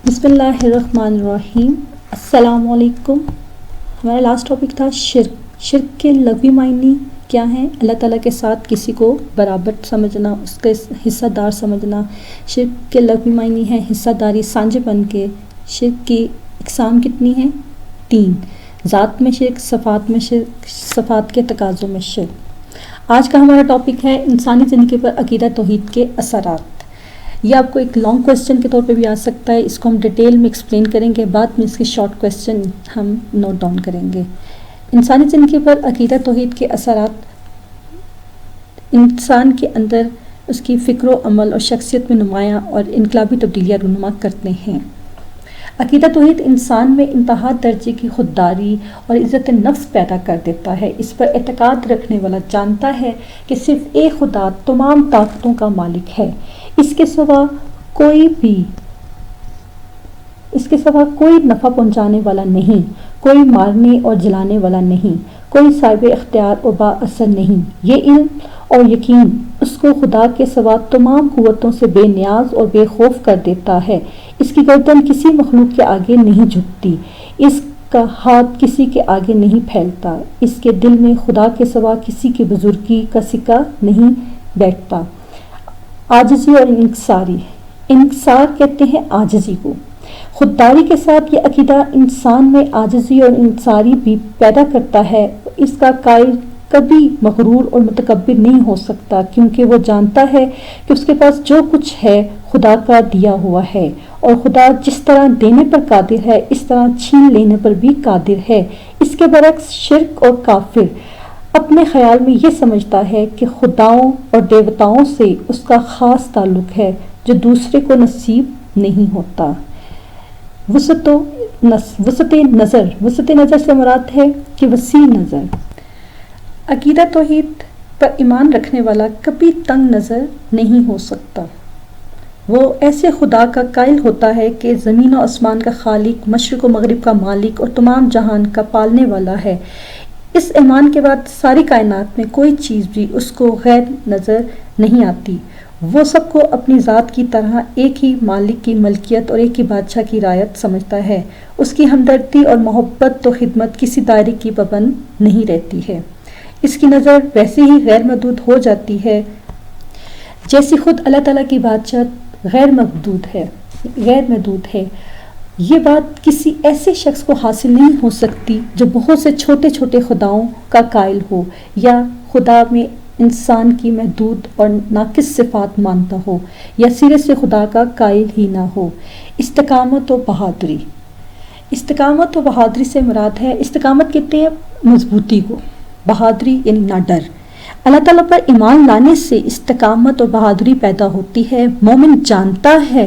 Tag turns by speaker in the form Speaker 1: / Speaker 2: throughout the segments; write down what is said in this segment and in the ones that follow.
Speaker 1: بسم اللہ الرحمن الرحیم۔ السلام علیکم۔ ہمارا لاسٹ ٹاپک تھا شرک کے لغوی معنی کیا ہیں؟ اللہ تعالیٰ کے ساتھ کسی کو برابر سمجھنا، اس کے حصہ دار سمجھنا۔ شرک کے لغوی معنی ہیں حصہ داری، سانجھے پن کے۔ شرک کی اقسام کتنی ہیں؟ 3۔ ذات میں شرک، صفات میں شرک، صفات کے تقاضوں میں شرک۔ آج کا ہمارا ٹاپک ہے انسانی زندگی پر عقیدہ توحید کے اثرات۔ یہ آپ کو ایک لانگ کویسچن کے طور پہ بھی آ سکتا ہے، اس کو ہم ڈیٹیل میں ایکسپلین کریں گے، بعد میں اس کے شارٹ کویسچن ہم نوٹ ڈاؤن کریں گے۔ انسانی زندگی پر عقیدہ توحید کے اثرات انسان کے اندر اس کی فکر و عمل اور شخصیت میں نمایاں اور انقلابی تبدیلیاں رونما کرتے ہیں۔ عقیدہ توحید انسان میں انتہا درجے کی خودداری اور عزت نفس پیدا کر دیتا ہے۔ اس پر اعتقاد رکھنے والا جانتا ہے کہ صرف ایک خدا تمام طاقتوں کا مالک ہے، اس کے سوا کوئی نفع پہنچانے والا نہیں، کوئی مارنے اور جلانے والا نہیں، کوئی صاحب اختیار اور با اثر نہیں۔ یہ علم اور یقین اس کو خدا کے سوا تمام قوتوں سے بے نیاز اور بے خوف کر دیتا ہے۔ اس کی گردن کسی مخلوق کے آگے نہیں جھکتی، اس کا ہاتھ کسی کے آگے نہیں پھیلتا، اس کے دل میں خدا کے سوا کسی کی بزرگی کا سکہ نہیں بیٹھتا۔ عاجزی اور انکساری۔ انکسار کہتے ہیں عاجزی کو۔ خودداری کے ساتھ یہ عقیدہ انسان میں عاجزی اور انکساری بھی پیدا کرتا ہے۔ اس کا قائل کبھی مغرور اور متکبر نہیں ہو سکتا، کیونکہ وہ جانتا ہے کہ اس کے پاس جو کچھ ہے خدا کا دیا ہوا ہے، اور خدا جس طرح دینے پر قادر ہے اس طرح چھین لینے پر بھی قادر ہے۔ اس کے برعکس شرک اور کافر اپنے خیال میں یہ سمجھتا ہے کہ خداؤں اور دیوتاؤں سے اس کا خاص تعلق ہے جو دوسرے کو نصیب نہیں ہوتا۔ وسعت نظر سے مراد ہے کہ وسیع نظر۔ عقیدہ توحید پر ایمان رکھنے والا کبھی تنگ نظر نہیں ہو سکتا۔ وہ ایسے خدا کا قائل ہوتا ہے کہ زمین و آسمان کا خالق، مشرق و مغرب کا مالک اور تمام جہان کا پالنے والا ہے۔ اس ایمان کے بعد ساری کائنات میں کوئی چیز بھی اس کو غیر نظر نہیں آتی۔ وہ سب کو اپنی ذات کی طرح ایک ہی مالک کی ملکیت اور ایک ہی بادشاہ کی رعایت سمجھتا ہے۔ اس کی ہمدردی اور محبت و خدمت کسی دائرے کی پابند نہیں رہتی ہے۔ اس کی نظر ویسے ہی غیر محدود ہو جاتی ہے جیسی خود اللہ تعالیٰ کی بادشاہت غیر محدود ہے۔ یہ بات کسی ایسے شخص کو حاصل نہیں ہو سکتی جو بہت سے چھوٹے چھوٹے خداؤں کا قائل ہو، یا خدا میں انسان کی محدود اور ناقص صفات مانتا ہو، یا سرے سے خدا کا قائل ہی نہ ہو۔ استقامت و بہادری۔ استقامت و بہادری سے مراد ہے، استقامت کہتے ہیں مضبوطی کو، بہادری یعنی نہ ڈر۔ اللہ تعالیٰ پر ایمان لانے سے استقامت اور بہادری پیدا ہوتی ہے۔ مومن جانتا ہے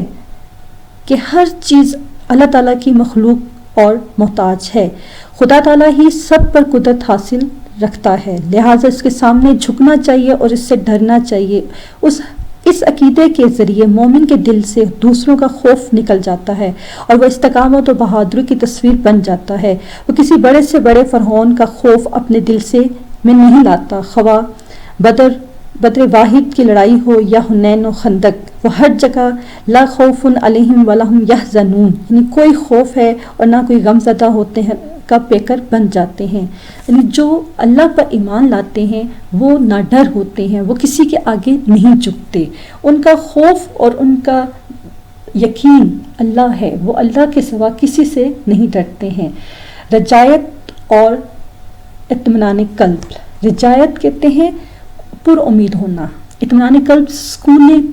Speaker 1: کہ ہر چیز اللہ تعالیٰ کی مخلوق اور محتاج ہے، خدا تعالیٰ ہی سب پر قدرت حاصل رکھتا ہے، لہٰذا اس کے سامنے جھکنا چاہیے اور اس سے ڈرنا چاہیے۔ اس عقیدے کے ذریعے مومن کے دل سے دوسروں کا خوف نکل جاتا ہے اور وہ استقامت و بہادری کی تصویر بن جاتا ہے۔ وہ کسی بڑے سے بڑے فرعون کا خوف اپنے دل میں نہیں لاتا، خواہ بدر واحد کی لڑائی ہو یا حنین و خندق۔ وہ ہر جگہ لا خوف علیہم ولا ہم یحزنون، یعنی کوئی خوف ہے اور نہ کوئی غم زدہ ہوتے ہیں کا پیکر بن جاتے ہیں۔ یعنی جو اللہ پر ایمان لاتے ہیں وہ نہ ڈر ہوتے ہیں، وہ کسی کے آگے نہیں جھکتے، ان کا خوف اور ان کا یقین اللہ ہے، وہ اللہ کے سوا کسی سے نہیں ڈرتے ہیں۔ رجایت اور اطمینان قلب۔ رجایت کہتے ہیں پر امید ہونا، اطمینان قلب سکون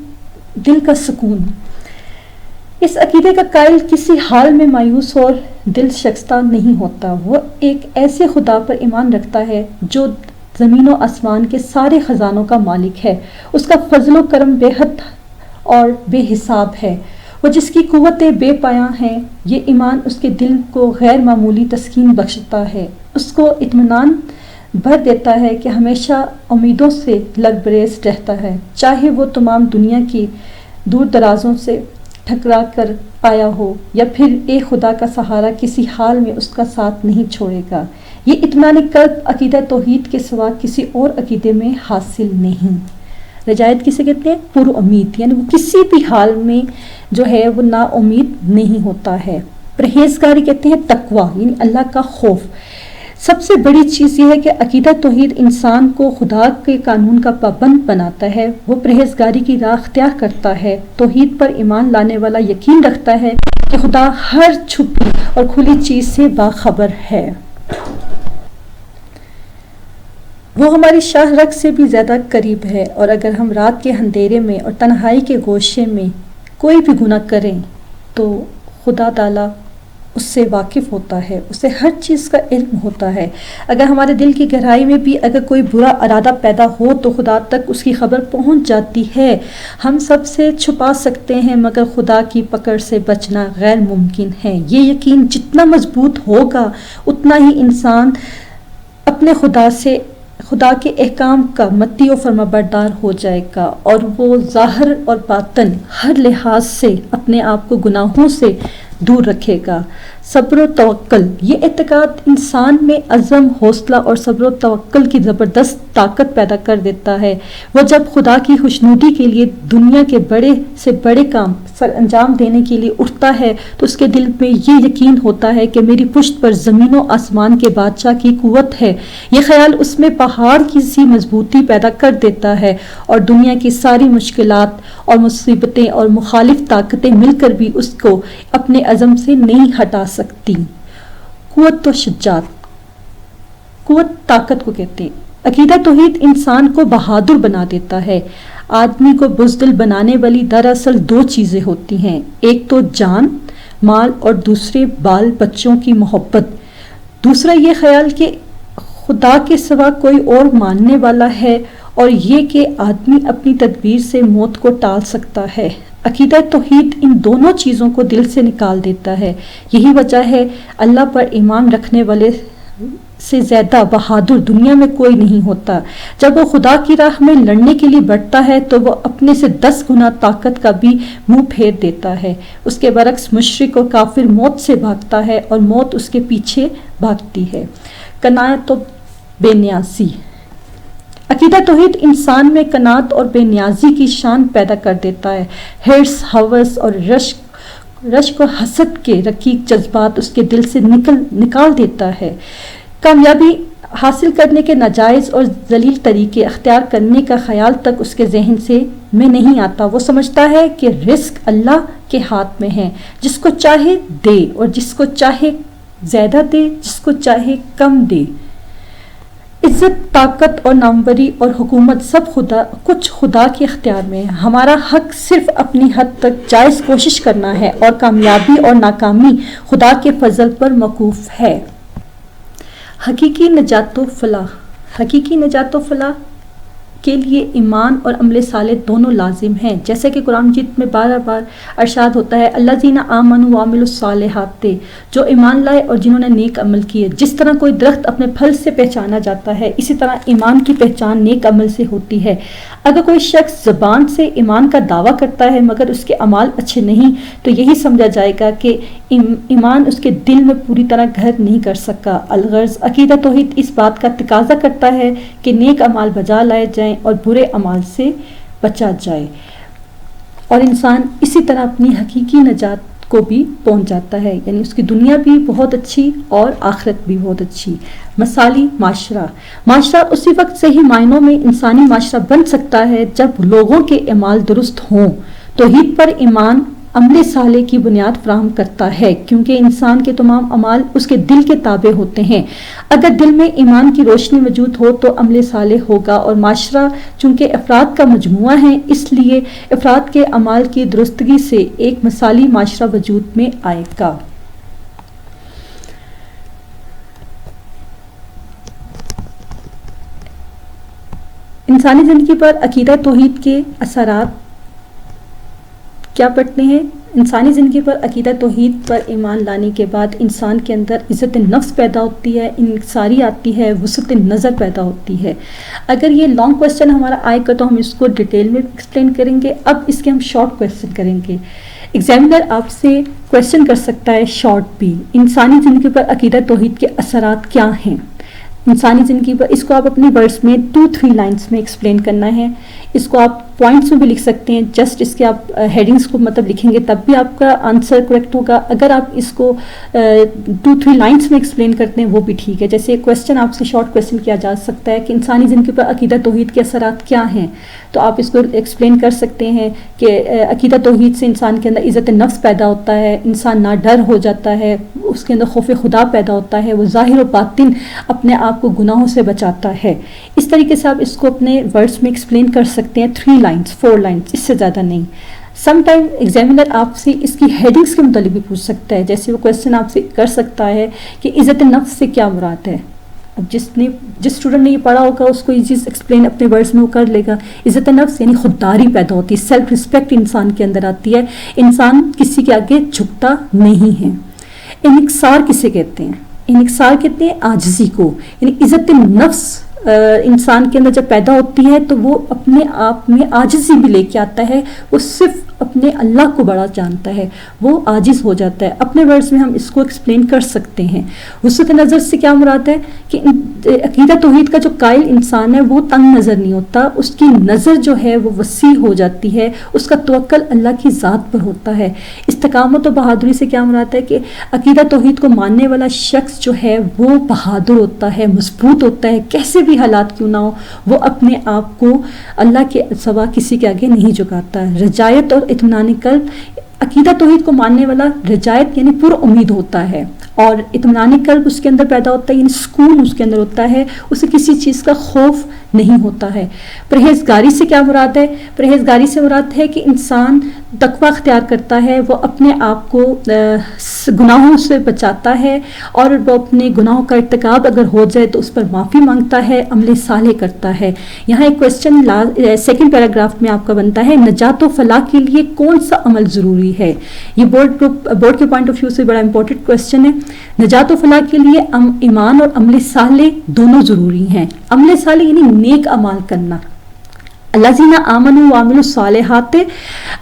Speaker 1: دل کا سکون۔ اس عقیدے کا قائل کسی حال میں مایوس اور دل شکستہ نہیں ہوتا۔ وہ ایک ایسے خدا پر ایمان رکھتا ہے جو زمین و آسمان کے سارے خزانوں کا مالک ہے، اس کا فضل و کرم بے حد اور بے حساب ہے، وہ جس کی قوتیں بے پایاں ہیں۔ یہ ایمان اس کے دل کو غیر معمولی تسکین بخشتا ہے، اس کو اطمینان بھر دیتا ہے کہ ہمیشہ امیدوں سے لبریز رہتا ہے، چاہے وہ تمام دنیا کی دور درازوں سے ٹھکرا کر آیا ہو، یا پھر ایک خدا کا سہارا کسی حال میں اس کا ساتھ نہیں چھوڑے گا۔ یہ اطمینان قلب عقیدہ توحید کے سوا کسی اور عقیدے میں حاصل نہیں۔ رجائت کسے کہتے ہیں؟ پر امید، یعنی وہ کسی بھی حال میں جو ہے وہ نا امید نہیں ہوتا ہے۔ پرہیزگاری کہتے ہیں تقوی، یعنی اللہ کا خوف۔ سب سے بڑی چیز یہ ہے کہ عقیدہ توحید انسان کو خدا کے قانون کا پابند بناتا ہے، وہ پرہیزگاری کی راہ اختیار کرتا ہے، توحید پر ایمان لانے والا یقین رکھتا ہے کہ خدا ہر چھپی اور کھلی چیز سے باخبر ہے، وہ ہماری شاہ رگ سے بھی زیادہ قریب ہے، اور اگر ہم رات کے اندھیرے میں اور تنہائی کے گوشے میں کوئی بھی گناہ کریں تو خدا تعالیٰ اس سے واقف ہوتا ہے، اسے ہر چیز کا علم ہوتا ہے۔ اگر ہمارے دل کی گہرائی میں بھی اگر کوئی برا ارادہ پیدا ہو تو خدا تک اس کی خبر پہنچ جاتی ہے۔ ہم سب سے چھپا سکتے ہیں مگر خدا کی پکڑ سے بچنا غیر ممکن ہے۔ یہ یقین جتنا مضبوط ہوگا اتنا ہی انسان اپنے خدا کے احکام کا مطیع و فرمانبردار ہو جائے گا، اور وہ ظاہر اور باطن ہر لحاظ سے اپنے آپ کو گناہوں سے دور رکھے گا۔ صبر و توکل، یہ اعتقاد انسان میں عزم، حوصلہ اور صبر و توکل کی زبردست طاقت پیدا کر دیتا ہے۔ وہ جب خدا کی خوشنودی کے لیے دنیا کے بڑے سے بڑے کام سر انجام دینے کے لیے اٹھتا ہے تو اس کے دل میں یہ یقین ہوتا ہے کہ میری پشت پر زمین و آسمان کے بادشاہ کی قوت ہے۔ یہ خیال اس میں پہاڑ کی سی مضبوطی پیدا کر دیتا ہے، اور دنیا کی ساری مشکلات اور مصیبتیں اور مخالف طاقتیں مل کر بھی اس کو اپنے عزم سے نہیں ہٹا سکتی۔ قوت و شجاعت، قوت طاقت کو کہتے ہیں۔ عقیدہ توحید انسان کو بہادر بنا دیتا ہے۔ آدمی کو بزدل بنانے والی دراصل دو چیزیں ہوتی ہیں، ایک تو جان مال اور دوسرے بال بچوں کی محبت۔ دوسرا یہ خیال کہ خدا کے سوا کوئی اور ماننے والا ہے، اور یہ کہ آدمی اپنی تدبیر سے موت کو ٹال سکتا ہے۔ عقیدہ توحید ان دونوں چیزوں کو دل سے نکال دیتا ہے۔ یہی وجہ ہے اللہ پر ایمان رکھنے والے سے زیادہ بہادر دنیا میں کوئی نہیں ہوتا۔ جب وہ خدا کی راہ میں لڑنے کے لیے بڑھتا ہے تو وہ اپنے سے 10 گنا طاقت کا بھی منہ پھیر دیتا ہے۔ اس کے برعکس مشرک اور کافر موت سے بھاگتا ہے اور موت اس کے پیچھے بھاگتی ہے۔ قناعت و بے نیازی، عقیدہ توحید انسان میں قناعت اور بے نیازی کی شان پیدا کر دیتا ہے۔ حرص، ہوس اور رشک و حسد کے رقیق جذبات اس کے دل سے نکال دیتا ہے۔ کامیابی حاصل کرنے کے ناجائز اور ذلیل طریقے اختیار کرنے کا خیال تک اس کے ذہن میں نہیں آتا۔ وہ سمجھتا ہے کہ رزق اللہ کے ہاتھ میں ہے، جس کو چاہے دے اور جس کو چاہے زیادہ دے، جس کو چاہے کم دے۔ عزت، طاقت اور ناموری اور حکومت سب کچھ خدا کے اختیار میں ہے۔ ہمارا حق صرف اپنی حد تک جائز کوشش کرنا ہے، اور کامیابی اور ناکامی خدا کے فضل پر موقوف ہے۔ حقیقی نجات و فلاح، حقیقی نجات و فلاح کے لیے ایمان اور عمل صالح دونوں لازم ہیں، جیسے کہ قرآن مجید میں بار بار ارشاد ہوتا ہے الذین آمنوا وعملوا الصالحات، جو ایمان لائے اور جنہوں نے نیک عمل کیے۔ جس طرح کوئی درخت اپنے پھل سے پہچانا جاتا ہے، اسی طرح ایمان کی پہچان نیک عمل سے ہوتی ہے۔ اگر کوئی شخص زبان سے ایمان کا دعویٰ کرتا ہے مگر اس کے اعمال اچھے نہیں تو یہی سمجھا جائے گا کہ ایمان اس کے دل میں پوری طرح گھر نہیں کر سکا۔ الغرض عقیدہ توحید اس بات کا تقاضا کرتا ہے کہ نیک اعمال بجا لائے جائیں اور برے اعمال سے بچا جائے، اور انسان اسی طرح اپنی حقیقی نجات کو بھی پہنچ جاتا ہے، یعنی اس کی دنیا بھی بہت اچھی اور آخرت بھی بہت اچھی۔ مثالی معاشرہ اسی وقت صحیح معنوں میں انسانی معاشرہ بن سکتا ہے جب لوگوں کے اعمال درست ہوں۔ توحید پر ایمان عمل صالح کی بنیاد فراہم کرتا ہے، کیونکہ انسان کے تمام اعمال اس کے دل کے تابع ہوتے ہیں۔ اگر دل میں ایمان کی روشنی موجود ہو تو عمل صالح ہوگا، اور معاشرہ چونکہ افراد کا مجموعہ ہے اس لیے افراد کے اعمال کی درستگی سے ایک مثالی معاشرہ وجود میں آئے گا۔ انسانی زندگی پر عقیدہ توحید کے اثرات کیا پڑتے ہیں؟ انسانی زندگی پر عقیدہ توحید پر ایمان لانے کے بعد انسان کے اندر عزت نفس پیدا ہوتی ہے، انکساری آتی ہے، وسعت نظر پیدا ہوتی ہے۔ اگر یہ لانگ کویسچن ہمارا آئے گا تو ہم اس کو ڈیٹیل میں ایکسپلین کریں گے، اب اس کے ہم شارٹ کویسچن کریں گے۔ ایگزامینر آپ سے کویسچن کر سکتا ہے شارٹ بھی، انسانی زندگی پر عقیدہ توحید کے اثرات کیا ہیں؟ انسانی زندگی پر، اس کو آپ اپنی ورڈس میں 2-3 لائنس میں ایکسپلین کرنا ہے. اس کو آپ پوائنٹس میں بھی لکھ سکتے ہیں، جسٹ اس کے آپ ہیڈنگس کو مطلب لکھیں گے تب بھی آپ کا آنسر کریکٹ ہوگا. اگر آپ اس کو 2-3 لائنس میں ایکسپلین کرتے ہیں وہ بھی ٹھیک ہے. جیسے کویشچن آپ سے شارٹ کویشچن کیا جا سکتا ہے کہ انسانی زندگی پر عقیدہ توحید کے اثرات کیا ہیں، تو آپ اس کو ایکسپلین کر سکتے ہیں کہ عقیدہ توحید سے انسان کے اندر عزت نفس پیدا ہوتا ہے، انسان نہ ڈر ہو جاتا ہے، اس کے اندر خوف خدا پیدا ہوتا ہے، وہ ظاہر و باطن اپنے آپ کو گناہوں سے بچاتا ہے. اس طریقے سے آپ اس کو اپنے ورڈس میں ایکسپلین کر سکتے ہیں. 3 لائنس 4 لائنس، اس سے زیادہ نہیں. سم ٹائم ایگزامینر آپ سے اس کی ہیڈنگس کے متعلق بھی پوچھ سکتا ہے. جیسے وہ کویشچن آپ سے کر سکتا ہے کہ عزت نفس سے کیا مراد ہے. اب جس اسٹوڈنٹ نے یہ پڑھا ہوگا اس کو یہ چیز ایکسپلین اپنے ورڈز میں وہ کر لے گا. عزت نفس یعنی خودداری پیدا ہوتی ہے، سیلف رسپیکٹ انسان کے اندر آتی ہے، انسان کسی کے آگے جھکتا نہیں ہے. انکسار کسے کہتے ہیں؟ انکسار کہتے ہیں عاجزی کو. یعنی عزت نفس انسان کے اندر جب پیدا ہوتی ہے تو وہ اپنے آپ میں عاجزی بھی لے کے آتا ہے، وہ صرف اپنے اللہ کو بڑا جانتا ہے، وہ عاجز ہو جاتا ہے. اپنے ورڈز میں ہم اس کو ایکسپلین کر سکتے ہیں. وسعت نظر سے کیا مراد ہے کہ عقیدہ توحید کا جو قائل انسان ہے وہ تنگ نظر نہیں ہوتا، اس کی نظر جو ہے وہ وسیع ہو جاتی ہے، اس کا توکل اللہ کی ذات پر ہوتا ہے. استقامت و بہادری سے کیا مراد ہے کہ عقیدہ توحید کو ماننے والا شخص جو ہے وہ بہادر ہوتا ہے، مضبوط ہوتا ہے، کیسے بھی حالات کیوں نہ ہو وہ اپنے آپ کو اللہ کے سوا کسی کے آگے نہیں جھکاتا. رجایت اور اطمینان قلب، عقیدہ توحید کو ماننے والا رجایت یعنی پر امید ہوتا ہے، اور اطمینان قلب اس کے اندر پیدا ہوتا ہے، یعنی سکون اس کے اندر ہوتا ہے، اسے کسی چیز کا خوف نہیں ہوتا ہے. پرہیزگاری سے کیا مراد ہے؟ پرہیزگاری سے مراد ہے کہ انسان تقوی اختیار کرتا ہے، وہ اپنے آپ کو گناہوں سے بچاتا ہے، اور وہ اپنے گناہوں کا ارتکاب اگر ہو جائے تو اس پر معافی مانگتا ہے، عمل صالح کرتا ہے. یہاں ایک کویشچن سیکنڈ پیراگراف میں آپ کا بنتا ہے، نجات و فلاح کے لیے کون سا عمل ضروری ہے؟ یہ بورڈ کے پوائنٹ آف ویو سے بڑا امپورٹنٹ کویشچن ہے. نجات و فلاح کے لیے ایمان اور عمل صالح دونوں ضروری ہیں. عمل صالح یعنی نیک اعمال کرنا. الذین آمنوا وعملوا الصالحات،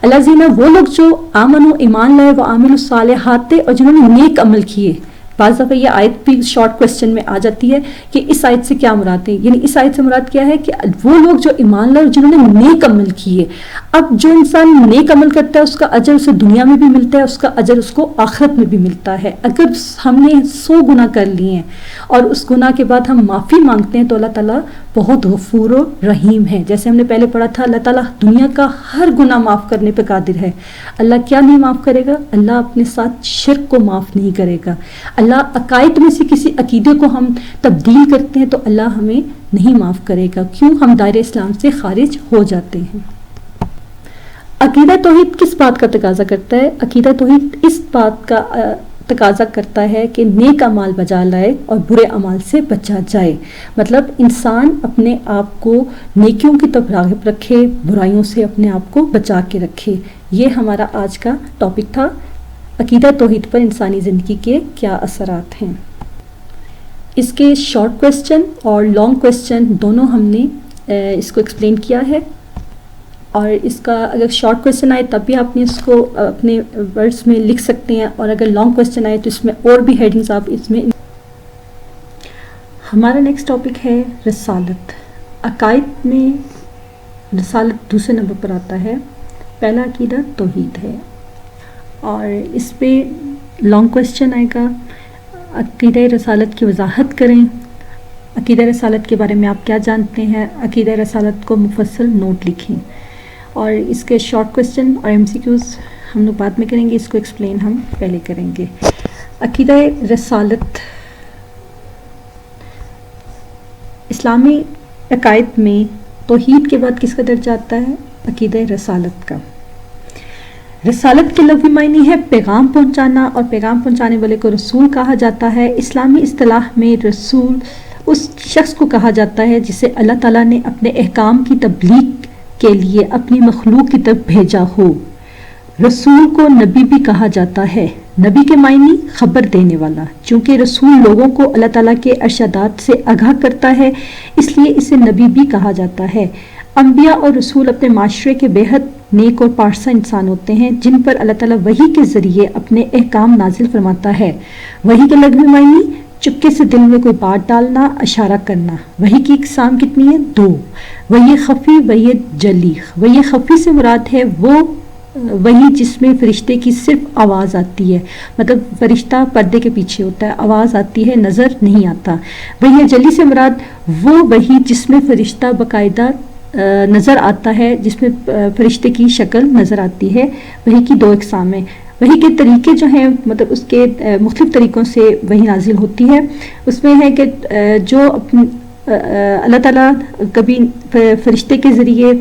Speaker 1: الذین وہ لوگ جو آمنوا ایمان لائے، وعملوا الصالحات اور جنہوں نے نیک عمل کیے. بعض دفعہ یہ آیت بھی شارٹ کویشچن میں آ جاتی ہے کہ اس آیت سے کیا مراد ہے. یعنی اس آیت سے مراد کیا ہے کہ وہ لوگ جو ایمان لائے جنہوں نے نیک عمل کیے. اب جو انسان نیک عمل کرتا ہے اس کا اجر اسے دنیا میں بھی ملتا ہے، اس کا اجر اس کو آخرت میں بھی ملتا ہے. اگر ہم نے 100 گناہ کر لیے ہیں اور اس گناہ کے بعد ہم معافی مانگتے ہیں تو اللہ تعالیٰ بہت غفور و رحیم ہے. جیسے ہم نے پہلے پڑھا تھا، اللہ تعالیٰ دنیا کا ہر گناہ معاف کرنے پہ قادر ہے. اللہ کیا نہیں معاف کرے گا؟ اللہ اپنے ساتھ شرک کو معاف نہیں کرے گا. اللہ عقائد میں سے کسی عقیدے کو ہم تبدیل کرتے ہیں تو اللہ ہمیں نہیں معاف کرے گا. کیوں؟ ہم دائرہ اسلام سے خارج ہو جاتے ہیں. عقیدہ توحید کس بات کا تقاضا کرتا ہے؟ عقیدہ توحید اس بات کا تقاضا کرتا ہے کہ نیک اعمال بجا لائے اور برے اعمال سے بچا جائے. مطلب انسان اپنے آپ کو نیکیوں کی طرف راغب رکھے، برائیوں سے اپنے آپ کو بچا کے رکھے. یہ ہمارا آج کا ٹاپک تھا، عقیدہ توحید پر انسانی زندگی کے کیا اثرات ہیں. اس کے شارٹ کویشچن اور لانگ کویشچن دونوں ہم نے اس کو ایکسپلین کیا ہے. اور اس کا اگر شارٹ کویشچن آئے تب بھی آپ نے اس کو اپنے ورڈز میں لکھ سکتے ہیں، اور اگر لانگ کویشچن آئے تو اس میں اور بھی ہیڈنگز آپ اس میں. ہمارا نیکسٹ ٹاپک ہے رسالت. عقائد میں رسالت دوسرے نمبر پر آتا ہے. پہلا عقیدہ توحید ہے، اور اس پہ لانگ کویشچن آئے گا، عقیدہ رسالت کی وضاحت کریں. عقیدہ رسالت کے بارے میں آپ کیا جانتے ہیں؟ عقیدہ رسالت کو مفصل نوٹ لکھیں. اور اس کے شارٹ کویشچن اور MCQs ہم لوگ بعد میں کریں گے، اس کو ایکسپلین ہم پہلے کریں گے. عقیدہ رسالت اسلامی عقائد میں توحید کے بعد کس کا درجہ آتا ہے؟ عقیدہ رسالت کا. رسالت کے لفظی معنی ہے پیغام پہنچانا، اور پیغام پہنچانے والے کو رسول کہا جاتا ہے. اسلامی اصطلاح میں رسول اس شخص کو کہا جاتا ہے جسے اللہ تعالیٰ نے اپنے احکام کی تبلیغ کے لیے اپنی مخلوق کی طرف بھیجا ہو. رسول کو نبی بھی کہا جاتا ہے. نبی کے معنی خبر دینے والا. چونکہ رسول لوگوں کو اللہ تعالیٰ کے ارشادات سے آگاہ کرتا ہے اس لیے اسے نبی بھی کہا جاتا ہے. انبیاء اور رسول اپنے معاشرے کے بے حد نیک اور پارسا انسان ہوتے ہیں جن پر اللہ تعالیٰ وحی کے ذریعے اپنے احکام نازل فرماتا ہے. وحی کے لغوی معنی چپکے سے دل میں کوئی بات ڈالنا، اشارہ کرنا۔ وحی کی اقسام کتنی ہیں؟ 2۔ وحی خفی، وحی جلی۔ وحی خفی سے مراد ہے وہ وحی جس میں فرشتے کی صرف آواز آتی ہے، مطلب فرشتہ پردے کے پیچھے ہوتا ہے، آواز آتی ہے، نظر نہیں آتا۔ وحی جلی سے مراد وہ وحی جس میں فرشتہ باقاعدہ نظر آتا ہے، جس میں فرشتے کی شکل نظر آتی ہے۔ وحی کی 2 اقسام ہیں۔ وحی کے طریقے جو ہیں، مطلب اس کے مختلف طریقوں سے وحی نازل ہوتی ہے۔ اس میں ہے کہ جو اللہ تعالیٰ کبھی فرشتے کے ذریعے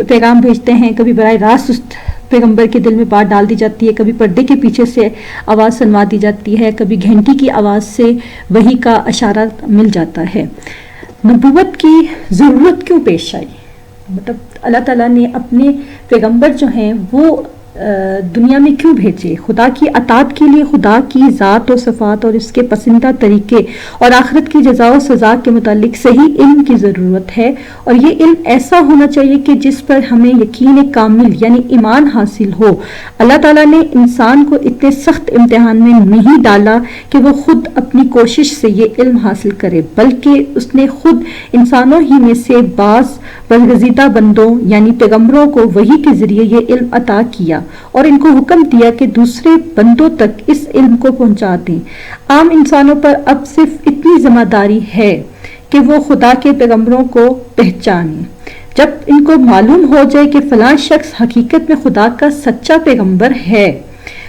Speaker 1: پیغام بھیجتے ہیں، کبھی براہ راست اس پیغمبر کے دل میں بات ڈال دی جاتی ہے، کبھی پردے کے پیچھے سے آواز سنوا دی جاتی ہے، کبھی گھنٹی کی آواز سے وحی کا اشارہ مل جاتا ہے۔ نبوت کی ضرورت کیوں پیش آئی؟ مطلب اللہ تعالیٰ نے اپنے پیغمبر جو ہیں وہ دنیا میں کیوں بھیجے؟ خدا کی اطاعت کے لیے، خدا کی ذات و صفات اور اس کے پسندیدہ طریقے اور آخرت کی جزا و سزا کے متعلق صحیح علم کی ضرورت ہے، اور یہ علم ایسا ہونا چاہیے کہ جس پر ہمیں یقین کامل یعنی ایمان حاصل ہو۔ اللہ تعالیٰ نے انسان کو اتنے سخت امتحان میں نہیں ڈالا کہ وہ خود اپنی کوشش سے یہ علم حاصل کرے، بلکہ اس نے خود انسانوں ہی میں سے بعض برگزیدہ بندوں یعنی پیغمبروں کو وحی کے ذریعے یہ علم عطا کیا اور ان کو حکم دیا کہ دوسرے بندوں تک اس علم کو پہنچا دیں۔ عام انسانوں پر اب صرف اتنی ذمہ داری ہے کہ وہ خدا کے پیغمبروں کو پہچانیں۔ جب ان کو معلوم ہو جائے کہ فلاں شخص حقیقت میں خدا کا سچا پیغمبر ہے،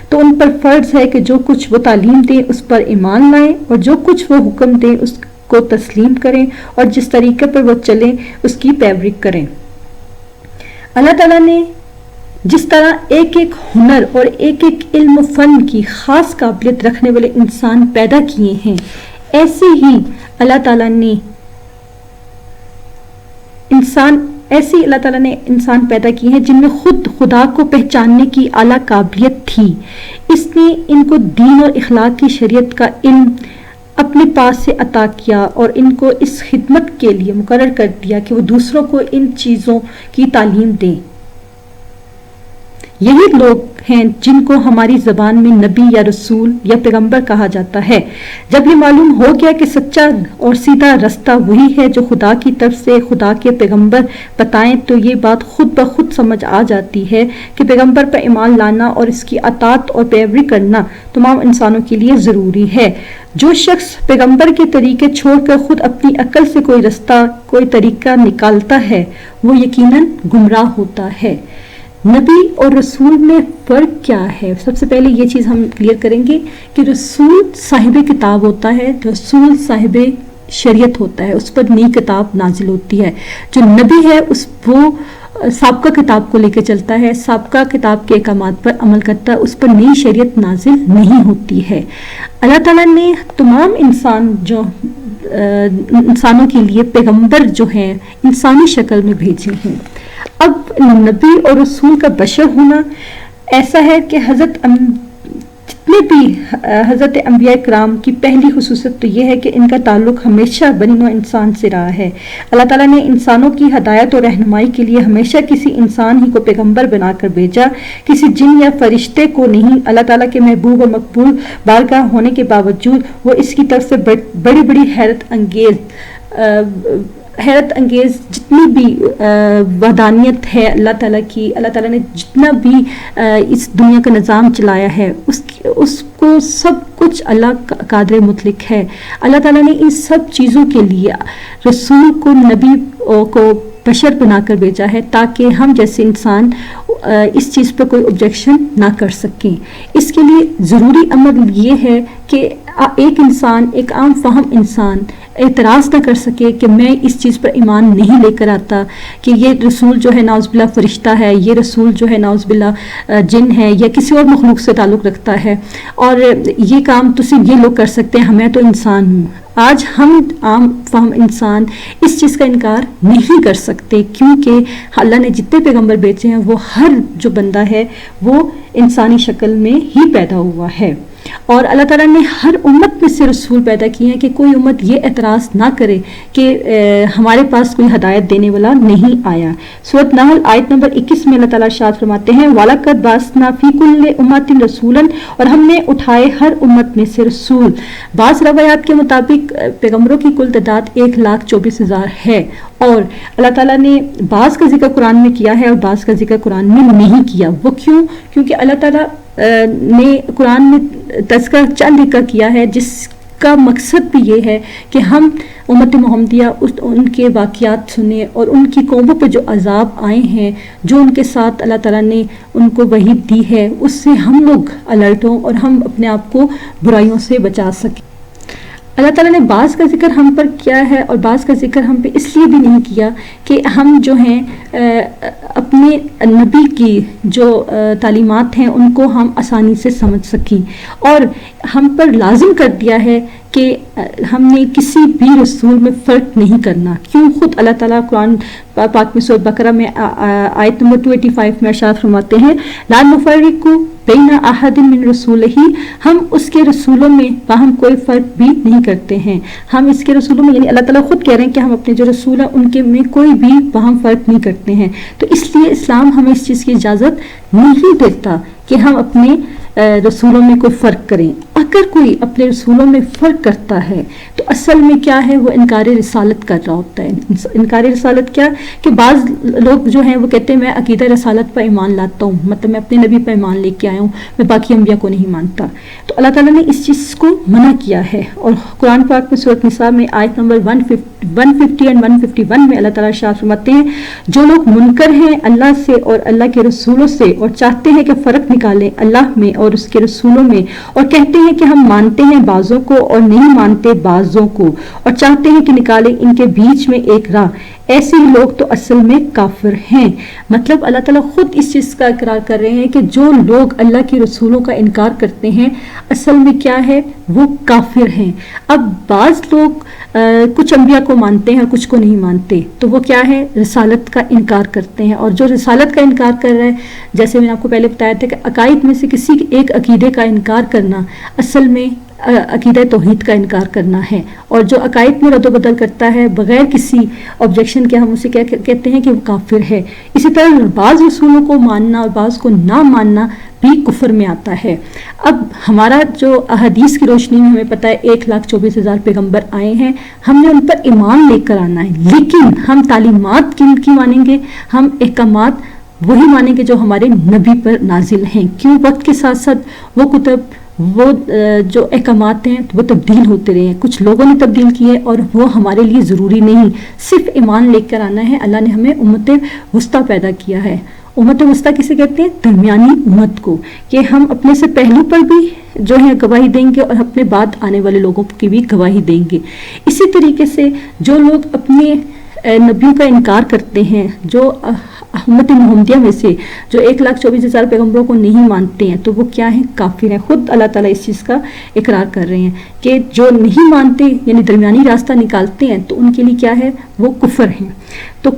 Speaker 1: تو ان پر فرض ہے کہ جو کچھ وہ تعلیم دیں اس پر ایمان لائیں، اور جو کچھ وہ حکم دیں اس کو تسلیم کریں، اور جس طریقے پر وہ چلیں اس کی پیروی کریں۔ اللہ تعالیٰ نے جس طرح ایک ایک ہنر اور ایک ایک علم و فن کی خاص قابلیت رکھنے والے انسان پیدا کیے ہیں، ایسے ہی اللہ تعالیٰ نے انسان پیدا کیے ہیں جن میں خود خدا کو پہچاننے کی اعلیٰ قابلیت تھی۔ اس نے ان کو دین اور اخلاق کی شریعت کا علم اپنے پاس سے عطا کیا اور ان کو اس خدمت کے لیے مقرر کر دیا کہ وہ دوسروں کو ان چیزوں کی تعلیم دیں۔ یہی لوگ ہیں جن کو ہماری زبان میں نبی یا رسول یا پیغمبر کہا جاتا ہے۔ جب یہ معلوم ہو گیا کہ سچا اور سیدھا رستہ وہی ہے جو خدا کی طرف سے خدا کے پیغمبر بتائیں، تو یہ بات خود بخود سمجھ آ جاتی ہے کہ پیغمبر پر ایمان لانا اور اس کی اطاعت اور پیروی کرنا تمام انسانوں کے لیے ضروری ہے۔ جو شخص پیغمبر کے طریقے چھوڑ کر خود اپنی عقل سے کوئی رستہ، کوئی طریقہ نکالتا ہے، وہ یقیناً گمراہ ہوتا ہے۔ نبی اور رسول میں فرق کیا ہے؟ سب سے پہلے یہ چیز ہم کلیئر کریں گے کہ رسول صاحب کتاب ہوتا ہے، رسول صاحب شریعت ہوتا ہے، اس پر نئی کتاب نازل ہوتی ہے۔ جو نبی ہے وہ سابقہ کتاب کو لے کے چلتا ہے، سابقہ کتاب کے احکامات پر عمل کرتا ہے، اس پر نئی شریعت نازل نہیں ہوتی ہے۔ اللہ تعالیٰ نے تمام انسانوں کے لیے پیغمبر جو ہیں انسانی شکل میں بھیجے ہیں۔ اب نبی اور رسول کا بشر ہونا ایسا ہے کہ حضرت انبیاء کرام کی پہلی خصوصیت تو یہ ہے کہ ان کا تعلق ہمیشہ بنی نوع انسان سے رہا ہے۔ اللہ تعالیٰ نے انسانوں کی ہدایت اور رہنمائی کے لیے ہمیشہ کسی انسان ہی کو پیغمبر بنا کر بھیجا، کسی جن یا فرشتے کو نہیں۔ اللہ تعالیٰ کے محبوب اور مقبول بارگاہ ہونے کے باوجود وہ اس کی طرف سے بڑی بڑی حیرت انگیز جتنی بھی وحدانیت ہے اللہ تعالیٰ کی، اللہ تعالیٰ نے جتنا بھی اس دنیا کا نظام چلایا ہے اس کو سب کچھ اللہ قادر مطلق ہے۔ اللہ تعالیٰ نے ان سب چیزوں کے لیے رسول کو، نبی کو بشر بنا کر بھیجا ہے تاکہ ہم جیسے انسان اس چیز پر کوئی آبجیکشن نہ کر سکیں۔ اس کے لیے ضروری عمل یہ ہے کہ ایک انسان، ایک عام فہم انسان اعتراض نہ کر سکے کہ میں اس چیز پر ایمان نہیں لے کر آتا کہ یہ رسول جو ہے نعوذ باللہ فرشتہ ہے، یہ رسول جو ہے نعوذ باللہ جن ہے یا کسی اور مخلوق سے تعلق رکھتا ہے، اور یہ کام تو صرف یہ لوگ کر سکتے ہیں، میں تو انسان ہوں۔ آج ہم عام فہم انسان اس چیز کا انکار نہیں کر سکتے، کیونکہ اللہ نے جتنے پیغمبر بھیجے ہیں وہ ہر جو بندہ ہے وہ انسانی شکل میں ہی پیدا ہوا ہے، اور اللہ تعالیٰ نے ہر امت میں سے رسول پیدا کیے ہیں کہ کوئی امت یہ اعتراض نہ کرے کہ ہمارے پاس کوئی ہدایت دینے والا نہیں آیا۔ سورۃ نحل آیت نمبر 21 میں اللہ تعالیٰ ارشاد فرماتے ہیں وَلَقَدْ بَعَثْنَا فِي كُلِّ أُمَّةٍ رَسُولًا، اور ہم نے اٹھائے ہر امت میں سے رسول۔ بعض روایات کے مطابق پیغمبروں کی کل تعداد 1,24,000 ہے، اور اللہ تعالیٰ نے بعض کا ذکر قرآن میں کیا ہے اور بعض کا ذکر قرآن میں نہیں کیا۔ وہ کیوں؟ کیونکہ اللہ تعالیٰ نے قرآن میں تذکرہ چند ذکر کیا ہے جس کا مقصد بھی یہ ہے کہ ہم امت محمدیہ ان کے واقعات سنیں اور ان کی قوموں پہ جو عذاب آئے ہیں، جو ان کے ساتھ اللہ تعالیٰ نے ان کو وحید دی ہے، اس سے ہم لوگ الرٹ ہوں اور ہم اپنے آپ کو برائیوں سے بچا سکیں۔ اللہ تعالیٰ نے بعض کا ذکر ہم پر کیا ہے اور بعض کا ذکر ہم پہ اس لیے بھی نہیں کیا کہ ہم جو ہیں اپنے نبی کی جو تعلیمات ہیں ان کو ہم آسانی سے سمجھ سکیں، اور ہم پر لازم کر دیا ہے کہ ہم نے کسی بھی رسول میں فرق نہیں کرنا۔ کیوں؟ خود اللہ تعالیٰ قرآن پاک میں سورۃ بقرہ میں آیت نمبر 285 میں ارشاد فرماتے ہیں لا نفرق بین احد من رسولہ، ہم اس کے رسولوں میں باہم کوئی فرق بھی نہیں کرتے ہیں۔ ہم اس کے رسولوں میں، یعنی اللہ تعالیٰ خود کہہ رہے ہیں کہ ہم اپنے جو رسول ہیں ان کے میں کوئی بھی باہم فرق نہیں کرتے ہیں۔ تو اس لیے اسلام ہمیں اس چیز کی اجازت نہیں دیتا کہ ہم اپنے رسولوں میں کوئی فرق کریں۔ اگر کوئی اپنے رسولوں میں فرق کرتا ہے تو اصل میں کیا ہے، وہ انکار رسالت کر رہا ہوتا ہے۔ انکار رسالت کیا کہ بعض لوگ جو ہیں وہ کہتے ہیں میں عقیدہ رسالت پر ایمان لاتا ہوں، مطلب میں اپنے نبی پر ایمان لے کے آیا ہوں، میں باقی انبیاء کو نہیں مانتا۔ تو اللہ تعالیٰ نے اس چیز کو منع کیا ہے، اور قرآن پاک میں سورۃ نساء میں آیت نمبر 150 اور 151 میں اللہ تعالیٰ ارشاد فرماتے ہیں جو لوگ منکر ہیں اللہ سے اور اللہ کے رسولوں سے اور چاہتے ہیں کہ فرق نکالیں اللہ میں اور اس کے رسولوں میں، اور کہتے ہیں کہ ہم مانتے ہیں بعضوں کو اور نہیں مانتے بعضوں کو، اور چاہتے ہیں کہ نکالیں ان کے بیچ میں ایک راہ، ایسے لوگ تو اصل میں کافر ہیں۔ مطلب اللہ تعالیٰ خود اس چیز کا اقرار کر رہے ہیں کہ جو لوگ اللہ کے رسولوں کا انکار کرتے ہیں اصل میں کیا ہے، وہ کافر ہیں۔ اب بعض لوگ کچھ انبیاء کو مانتے ہیں اور کچھ کو نہیں مانتے، تو وہ کیا ہے، رسالت کا انکار کرتے ہیں۔ اور جو رسالت کا انکار کر رہا ہے، جیسے میں نے آپ کو پہلے بتایا تھا کہ عقائد میں سے کسی ایک عقیدے کا انکار کرنا اصل میں عقیدہ توحید کا انکار کرنا ہے، اور جو عقائد میں رد و بدل کرتا ہے بغیر کسی آبجیکشن کے، ہم اسے کہتے ہیں کہ وہ کافر ہے۔ اسی طرح بعض رسولوں کو ماننا اور بعض کو نہ ماننا بھی کفر میں آتا ہے۔ اب ہمارا جو احادیث کی روشنی میں ہمیں پتہ ہے 1,24,000 پیغمبر آئے ہیں، ہم نے ان پر ایمان لے کر آنا ہے، لیکن ہم تعلیمات کن کی مانیں گے، ہم احکامات وہی مانیں گے جو ہمارے نبی پر نازل ہیں۔ کیوں؟ وقت کے ساتھ ساتھ وہ کتب، وہ جو احکامات ہیں وہ تبدیل ہوتے رہے ہیں، کچھ لوگوں نے تبدیل کیے اور وہ ہمارے لیے ضروری نہیں، صرف ایمان لے کر آنا ہے۔ اللہ نے ہمیں امت وسطیٰ پیدا کیا ہے۔ امت وسطیٰ کسے کہتے ہیں؟ درمیانی امت کو، کہ ہم اپنے سے پہلو پر بھی جو ہے گواہی دیں گے اور اپنے بعد آنے والے لوگوں کی بھی گواہی دیں گے۔ اسی طریقے سے جو لوگ اپنے نبیوں کا انکار کرتے ہیں، جو امت محمدیہ میں سے جو 1,24,000 پیغمبروں کو نہیں مانتے ہیں، تو وہ کیا ہیں؟ کافر ہیں۔ خود اللہ تعالیٰ اس چیز کا اقرار کر رہے ہیں کہ جو نہیں مانتے یعنی درمیانی راستہ نکالتے ہیں تو ان کے لیے کیا ہے، وہ کفر ہیں۔ تو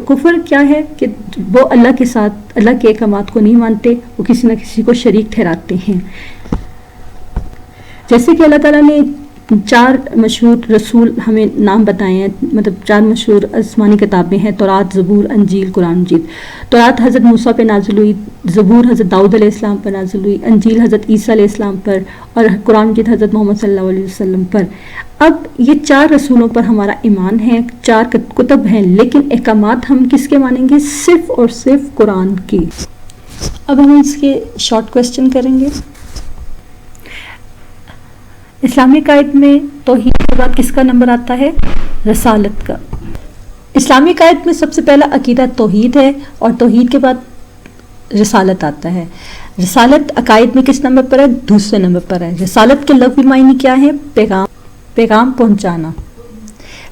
Speaker 1: کفر کیا ہے کہ وہ اللہ کے ساتھ اللہ کے احکامات کو نہیں مانتے، وہ کسی نہ کسی کو شریک ٹھہراتے ہیں۔ جیسے کہ اللہ تعالیٰ نے 4 مشہور رسول ہمیں نام بتائے ہیں، مطلب 4 مشہور آسمانی کتابیں ہیں، تورات، زبور، انجیل، قرآن مجید۔ تورات حضرت موسیٰ پہ نازل ہوئی، زبور حضرت داؤد علیہ السلام پر نازل ہوئی، انجیل حضرت عیسیٰ علیہ السلام پر، اور قرآن مجید حضرت محمد صلی اللہ علیہ وسلم پر۔ اب یہ 4 رسولوں پر ہمارا ایمان ہے، 4 کتب ہیں، لیکن احکامات ہم کس کے مانیں گے؟ صرف اور صرف قرآن کے۔ اب ہم اس کے شارٹ کویسچن کریں گے۔ اسلامی قائد میں توحید کے بعد کس کا نمبر آتا ہے؟ رسالت کا۔ اسلامی قائد میں سب سے پہلا عقیدہ توحید ہے اور توحید کے بعد رسالت آتا ہے۔ رسالت عقائد میں کس نمبر پر ہے؟ دوسرے نمبر پر ہے۔ رسالت کے لفظی معنی کیا ہے؟ پیغام پہنچانا۔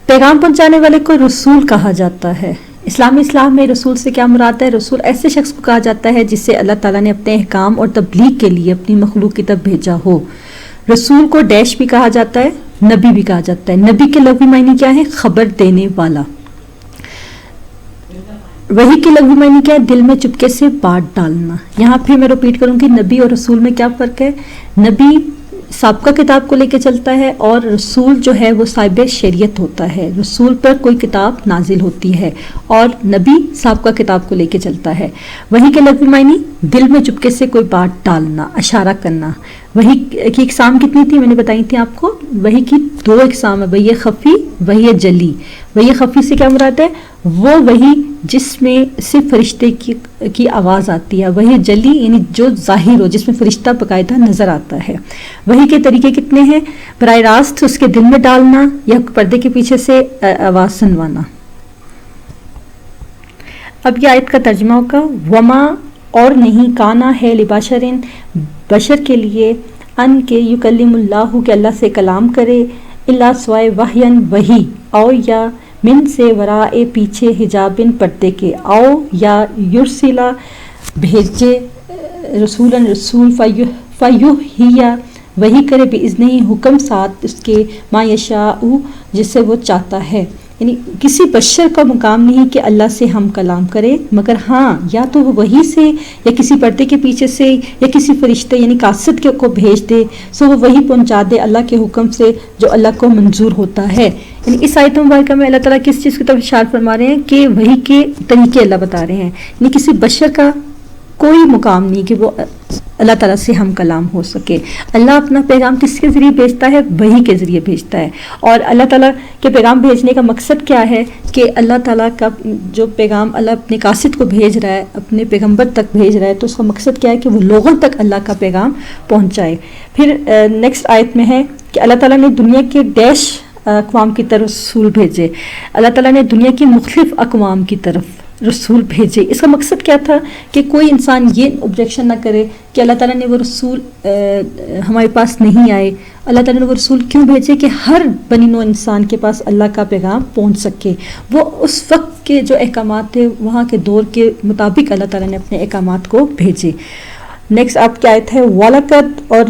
Speaker 1: پیغام پہنچانے والے کو رسول کہا جاتا ہے۔ اسلامی اصطلاح میں رسول سے کیا مراد ہے؟ رسول ایسے شخص کو کہا جاتا ہے جسے اللہ تعالیٰ نے اپنے احکام اور تبلیغ کے لیے اپنی مخلوق کی طرف بھیجا ہو۔ رسول کو ڈیش بھی کہا جاتا ہے، نبی بھی کہا جاتا ہے۔ نبی کے لفظی معنی کیا ہے؟ خبر دینے والا۔ وحی کے لفظی معنی کیا ہے؟ دل میں چپکے سے بات ڈالنا۔ یہاں پھر میں ریپیٹ کروں گی، نبی اور رسول میں کیا فرق ہے؟ نبی سابقہ کتاب کو لے کے چلتا ہے، اور رسول جو ہے وہ صاحب شریعت ہوتا ہے، رسول پر کوئی کتاب نازل ہوتی ہے، اور نبی سابقہ کتاب کو لے کے چلتا ہے۔ وحی کے لفظی معنی دل میں چپکے سے کوئی بات ڈالنا، اشارہ کرنا۔ وحی کی اقسام کتنی تھی میں نے بتائی تھی آپ کو، وحی کی 2 اقسام ہے، وحی خفی، وحی جلی۔ وحی خفی سے کیا مراد ہے؟ وہ وحی جس میں صرف فرشتے کی آواز آتی ہے، وحی جلی یعنی جو ظاہر ہو، جس میں فرشتہ باقاعدہ نظر آتا ہے۔ وحی کے طریقے کتنے ہیں؟ براہ راست اس کے دل میں ڈالنا یا پردے کے پیچھے سے آواز سنوانا۔ اب یہ آیت کا ترجمہ ہوگا، وما اور نہیں، کانا ہے لبشرن بشر کے لیے، ان کے یکلم اللہ کہ اللہ سے کلام کرے، الا سوائے وحین وحی، او یا من سے ورائے پیچھے حجابن پردے کے، او یا یرسلا بھیجے رسولن رسول فیوحیا وحی کرے باذنہ حکم ساتھ اس کے، ما یشاء جس سے وہ چاہتا ہے۔ یعنی کسی بشر کا مقام نہیں کہ اللہ سے ہم کلام کرے، مگر ہاں یا تو وہ وحی سے یا کسی پردے کے پیچھے سے یا کسی فرشتے یعنی قاصد کو بھیج دے، سو وہ وحی پہنچا دے اللہ کے حکم سے جو اللہ کو منظور ہوتا ہے۔ یعنی اس آیت مبارکہ میں اللہ تعالیٰ کس چیز کی طرف اشارہ فرما رہے ہیں کہ وحی کے طریقے اللہ بتا رہے ہیں، یعنی کسی بشر کا کوئی مقام نہیں کہ وہ اللہ تعالیٰ سے ہم کلام ہو سکے۔ اللہ اپنا پیغام کس کے ذریعے بھیجتا ہے؟ وحی کے ذریعے بھیجتا ہے۔ اور اللہ تعالیٰ کے پیغام بھیجنے کا مقصد کیا ہے کہ اللہ تعالیٰ کا جو پیغام اللہ اپنے قاصد کو بھیج رہا ہے، اپنے پیغمبر تک بھیج رہا ہے، تو اس کا مقصد کیا ہے کہ وہ لوگوں تک اللہ کا پیغام پہنچائے۔ پھر نیکسٹ آیت میں ہے کہ اللہ تعالیٰ نے دنیا کے ڈیش اقوام کی طرف رسول بھیجے، اللہ تعالیٰ نے دنیا کی مختلف اقوام کی طرف رسول بھیجے۔ اس کا مقصد کیا تھا کہ کوئی انسان یہ آبجیکشن نہ کرے کہ اللہ تعالیٰ نے وہ رسول ہمارے پاس نہیں آئے۔ اللہ تعالیٰ نے وہ رسول کیوں بھیجے؟ کہ ہر بنی نوع انسان کے پاس اللہ کا پیغام پہنچ سکے۔ وہ اس وقت کے جو احکامات تھے، وہاں کے دور کے مطابق اللہ تعالیٰ نے اپنے احکامات کو بھیجے۔ نیکسٹ آپ کی آیت ہے، وَلَقَدْ اور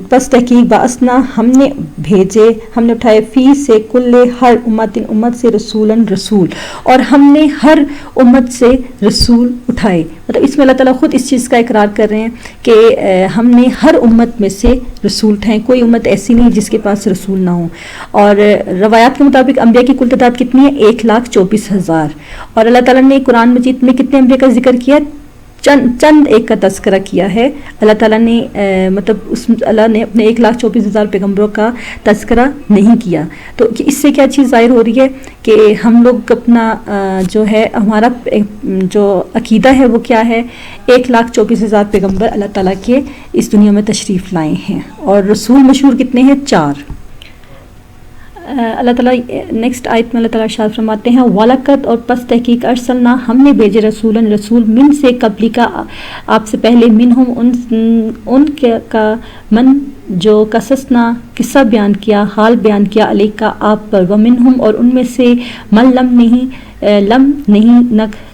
Speaker 1: پس تحقیق باسنا ہم نے بھیجے، ہم نے اٹھائے، فی سے کل ہر امت سے رسولن رسول، اور ہم نے ہر امت سے رسول اٹھائے۔ مطلب اس میں اللہ تعالیٰ خود اس چیز کا اقرار کر رہے ہیں کہ ہم نے ہر امت میں سے رسول اٹھائے، کوئی امت ایسی نہیں جس کے پاس رسول نہ ہو۔ اور روایات کے مطابق انبیاء کی کل تعداد کتنی ہے؟ 1,24,000۔ اور اللہ تعالیٰ نے قرآن مجید میں کتنے انبیاء کا ذکر کیا؟ چند ایک کا تذکرہ کیا ہے اللہ تعالیٰ نے، مطلب اللہ نے اپنے 1,24,000 پیغمبروں کا تذکرہ نہیں کیا۔ تو اس سے کیا چیز ظاہر ہو رہی ہے کہ ہم لوگ اپنا جو ہے ہمارا جو عقیدہ ہے وہ کیا ہے؟ 1,24,000 پیغمبر اللہ تعالیٰ کے اس دنیا میں تشریف لائے ہیں، اور رسول مشہور کتنے ہیں؟ 4۔ اللہ تعالیٰ نیکسٹ آیت میں اللہ تعالیٰ ارشاد فرماتے ہیں، وَلَقَدْ اور پس تحقیق ارسلنا ہم نے بھیجے رسولن رسول، من سے قبلی کا آپ سے پہلے، منہم ان کا من جو قصصنا قصہ بیان کیا، حال بیان کیا، علیہ کا آپ پر، ومنہم اور ان میں سے من لم نہیں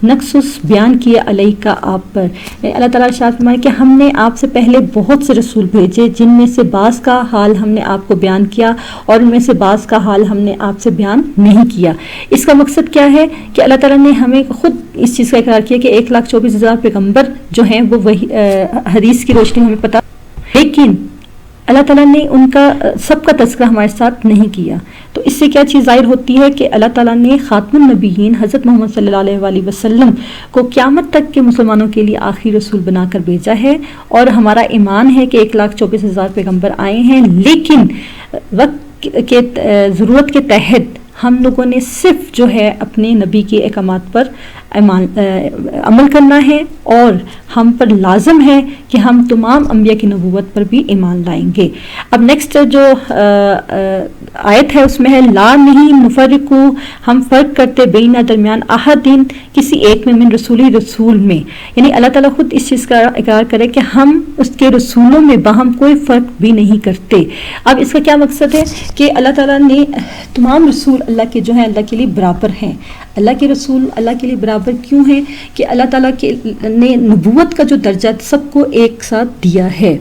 Speaker 1: نقصص بیان کیا، علیہ کا آپ پر۔ اللہ تعالیٰ ارشاد فرمائے کہ ہم نے آپ سے پہلے بہت سے رسول بھیجے، جن میں سے بعض کا حال ہم نے آپ کو بیان کیا اور ان میں سے بعض کا حال ہم نے آپ سے بیان نہیں کیا۔ اس کا مقصد کیا ہے کہ اللہ تعالیٰ نے ہمیں خود اس چیز کا اقرار کیا کہ 1,24,000 پیغمبر جو ہیں وہ وہی حدیث کی روشنی ہمیں پتہ، لیکن اللہ تعالیٰ نے ان کا سب کا تذکرہ ہمارے ساتھ نہیں کیا۔ تو اس سے کیا چیز ظاہر ہوتی ہے کہ اللہ تعالیٰ نے خاتم النبیین حضرت محمد صلی اللہ علیہ وآلہ وسلم کو قیامت تک کے مسلمانوں کے لیے آخری رسول بنا کر بھیجا ہے، اور ہمارا ایمان ہے کہ 1,24,000 پیغمبر آئے ہیں، لیکن وقت کے ضرورت کے تحت ہم لوگوں نے صرف جو ہے اپنے نبی کے احکامات پر عمل کرنا ہے، اور ہم پر لازم ہے کہ ہم تمام انبیاء کی نبوت پر بھی ایمان لائیں گے۔ اب نیکسٹ جو آیت ہے اس میں ہے، لا نہیں نفرقو ہم فرق کرتے بینا درمیان، احدین کسی ایک میں، من رسولی رسول میں، یعنی اللہ تعالیٰ خود اس چیز کا اقرار کرے کہ ہم اس کے رسولوں میں باہم کوئی فرق بھی نہیں کرتے۔ اب اس کا کیا مقصد ہے کہ اللہ تعالیٰ نے تمام رسول اللہ کے جو ہیں اللہ کے لیے برابر ہیں۔ اللہ کے رسول اللہ کے لیے برابر کیوں ہیں؟ کہ اللہ تعالیٰ نے نبوت کا جو درجہ سب کو ایک ساتھ دیا ہے،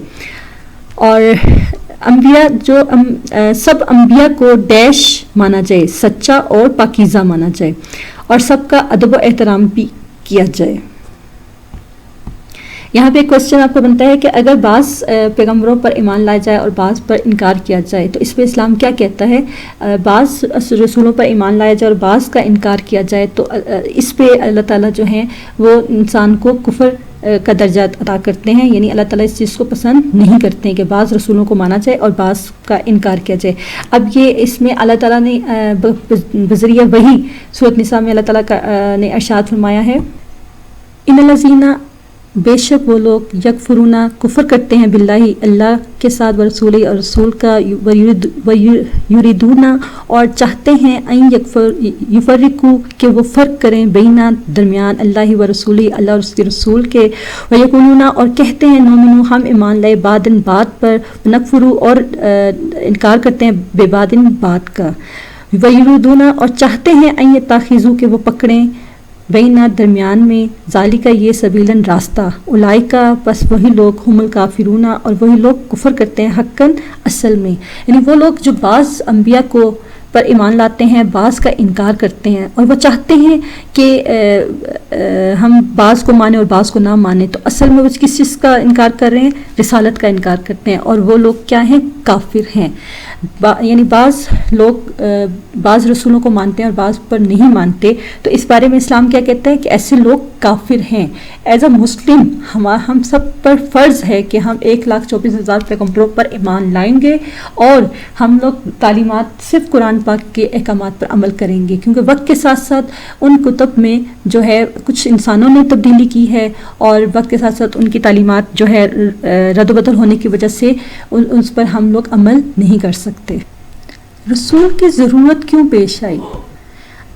Speaker 1: اور انبیاء جو سب انبیاء کو ڈیش مانا جائے، سچا اور پاکیزہ مانا جائے، اور سب کا ادب و احترام بھی کیا جائے۔ یہاں پہ ایک کوشچن آپ کو بنتا ہے کہ اگر بعض پیغمبروں پر ایمان لایا جائے اور بعض پر انکار کیا جائے تو اس پہ اسلام کیا کہتا ہے؟ بعض رسولوں پر ایمان لایا جائے اور بعض کا انکار کیا جائے تو اس پہ اللہ تعالیٰ جو ہیں وہ انسان کو کفر کا درجہ عطا کرتے ہیں، یعنی اللہ تعالیٰ اس چیز کو پسند نہیں کرتے ہیں کہ بعض رسولوں کو مانا جائے اور بعض کا انکار کیا جائے۔ اب یہ اس میں اللہ تعالیٰ نے بذریعہ وحی سورۃ نساء میں اللہ تعالیٰ نے ارشاد فرمایا ہے، ان الذین، بے شک وہ لوگ، یکفرون، کفر کرتے ہیں، باللہ، اللہ کے ساتھ، ورسولہ، اور رسول کا، یریدون، اور چاہتے ہیں، ان یفرقوا، کہ وہ فرق کریں، بینا، درمیان، اللہ و رسولہ، اللہ اور اس کے رسول کے، ویقولون، اور کہتے ہیں، نؤمن، ہم ایمان لائے، بعدن، بعد پر، نکفر، اور انکار کرتے ہیں، بے بعدن، بعد کا، ویریدون، اور چاہتے ہیں، ان یتخذوا، کہ وہ پکڑیں، بینا، درمیان میں، ذالکا، یہ، سبیلاً، راستہ، اولئک، پس وہی لوگ، ہم الکافرون، اور وہی لوگ کفر کرتے ہیں، حقاً، اصل میں، یعنی وہ لوگ جو بعض انبیاء کو پر ایمان لاتے ہیں، بعض کا انکار کرتے ہیں، اور وہ چاہتے ہیں کہ ہم بعض کو مانیں اور بعض کو نہ مانیں، تو اصل میں وہ کس چیز کا انکار کر رہے ہیں؟ رسالت کا انکار کرتے ہیں، اور وہ لوگ کیا ہیں؟ کافر ہیں۔ یعنی بعض لوگ بعض رسولوں کو مانتے ہیں اور بعض پر نہیں مانتے، تو اس بارے میں اسلام کیا کہتا ہے کہ ایسے لوگ کافر ہیں۔ ایز اے مسلم ہم سب پر فرض ہے کہ ہم 1,24,000 پیغمبروں پر ایمان لائیں گے، اور ہم لوگ تعلیمات صرف قرآن پاک کے احکامات پر عمل کریں گے، کیونکہ وقت کے ساتھ ساتھ ان کتب میں جو ہے کچھ انسانوں نے تبدیلی کی ہے، اور وقت کے ساتھ ساتھ ان کی تعلیمات جو ہے رد و بدل ہونے کی وجہ سے اس پر ہم لوگ عمل نہیں کر سکتے۔ رسول کی ضرورت کیوں پیش آئی؟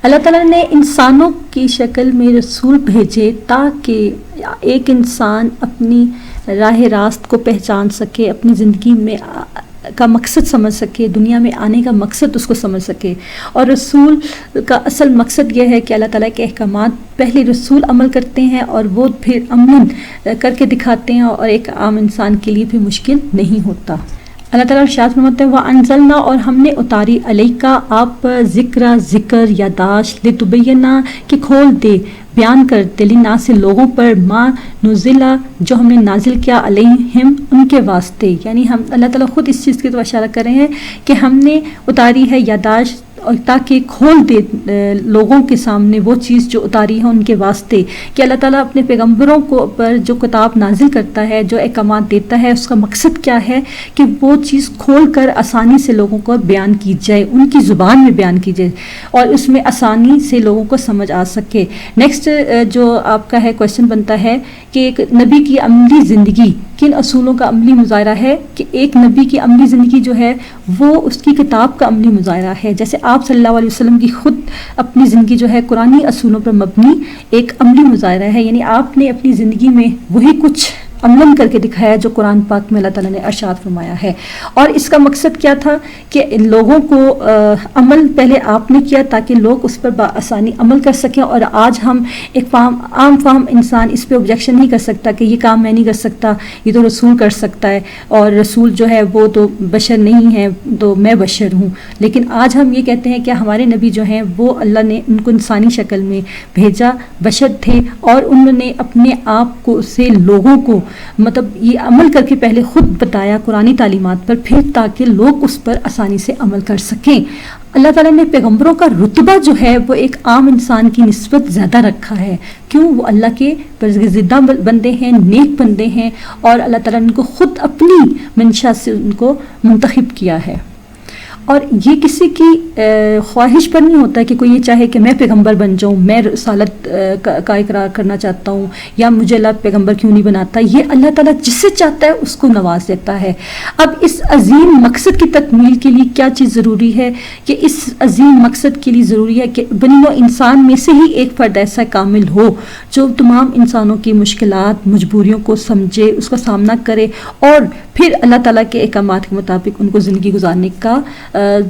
Speaker 1: اللہ تعالیٰ نے انسانوں کی شکل میں رسول بھیجے تاکہ ایک انسان اپنی راہ راست کو پہچان سکے، اپنی زندگی میں کا مقصد سمجھ سکے، دنیا میں آنے کا مقصد اس کو سمجھ سکے۔ اور رسول کا اصل مقصد یہ ہے کہ اللہ تعالیٰ کے احکامات پہلے رسول عمل کرتے ہیں اور وہ پھر عملاً کر کے دکھاتے ہیں، اور ایک عام انسان کے لیے بھی مشکل نہیں ہوتا۔ اللہ تعالیٰ ارشاد فرماتے ہیں، وَأَنزَلْنَا، اور ہم نے اتاری، علیکا، آپ پر، ذکر یاداشت، لِتُبَيِّنَ، کہ کھول دے، بیان کر دے، لِلنَّاسِ، لوگوں پر، ما نُزِّلَ، جو ہم نے نازل کیا، علیہم، ان کے واسطے، یعنی ہم اللہ تعالیٰ خود اس چیز کی طرف اشارہ کر رہے ہیں کہ ہم نے اتاری ہے یاداشت، اور تاکہ کھول دے لوگوں کے سامنے وہ چیز جو اتاری ہے ان کے واسطے، کہ اللہ تعالیٰ اپنے پیغمبروں کو پر جو کتاب نازل کرتا ہے، جو احکامات دیتا ہے، اس کا مقصد کیا ہے کہ وہ چیز کھول کر آسانی سے لوگوں کو بیان کی جائے، ان کی زبان میں بیان کی جائے، اور اس میں آسانی سے لوگوں کو سمجھ آ سکے۔ نیکسٹ جو آپ کا ہے کویشچن بنتا ہے کہ ایک نبی کی عملی زندگی کن اصولوں کا عملی مظاہرہ ہے؟ کہ ایک نبی کی عملی زندگی جو ہے وہ اس کی کتاب کا عملی مظاہرہ ہے، جیسے آپ صلی اللہ علیہ وسلم کی خود اپنی زندگی جو ہے قرآنی اصولوں پر مبنی ایک عملی مظاہرہ ہے، یعنی آپ نے اپنی زندگی میں وہی کچھ عملاً کر کے دکھایا جو قرآن پاک میں اللہ تعالیٰ نے ارشاد فرمایا ہے۔ اور اس کا مقصد کیا تھا کہ لوگوں کو عمل پہلے آپ نے کیا تاکہ لوگ اس پر بآسانی عمل کر سکیں، اور آج ہم ایک عام فہم انسان اس پہ آبجیکشن نہیں کر سکتا کہ یہ کام میں نہیں کر سکتا، یہ تو رسول کر سکتا ہے، اور رسول جو ہے وہ تو بشر نہیں ہے، تو میں بشر ہوں۔ لیکن آج ہم یہ کہتے ہیں کہ ہمارے نبی جو ہیں وہ اللہ نے ان کو انسانی شکل میں بھیجا، بشر تھے، اور انہوں نے اپنے آپ کو سے لوگوں کو مطلب یہ عمل کر کے پہلے خود بتایا قرآنی تعلیمات پر، پھر تاکہ لوگ اس پر آسانی سے عمل کر سکیں۔ اللہ تعالیٰ نے پیغمبروں کا رتبہ جو ہے وہ ایک عام انسان کی نسبت زیادہ رکھا ہے، کیوں؟ وہ اللہ کے برگزیدہ بندے ہیں، نیک بندے ہیں، اور اللہ تعالیٰ نے ان کو خود اپنی منشا سے ان کو منتخب کیا ہے۔ اور یہ کسی کی خواہش پر نہیں ہوتا کہ کوئی یہ چاہے کہ میں پیغمبر بن جاؤں، میں رسالت کا اقرار کرنا چاہتا ہوں، یا مجھے اللہ پیغمبر کیوں نہیں بناتا۔ یہ اللہ تعالیٰ جسے چاہتا ہے اس کو نواز دیتا ہے۔ اب اس عظیم مقصد کی تکمیل کے لیے کیا چیز ضروری ہے؟ کہ اس عظیم مقصد کے لیے ضروری ہے کہ بنی نوع انسان میں سے ہی ایک فرد ایسا کامل ہو جو تمام انسانوں کی مشکلات، مجبوریوں کو سمجھے، اس کا سامنا کرے، اور پھر اللہ تعالیٰ کے احکامات کے مطابق ان کو زندگی گزارنے کا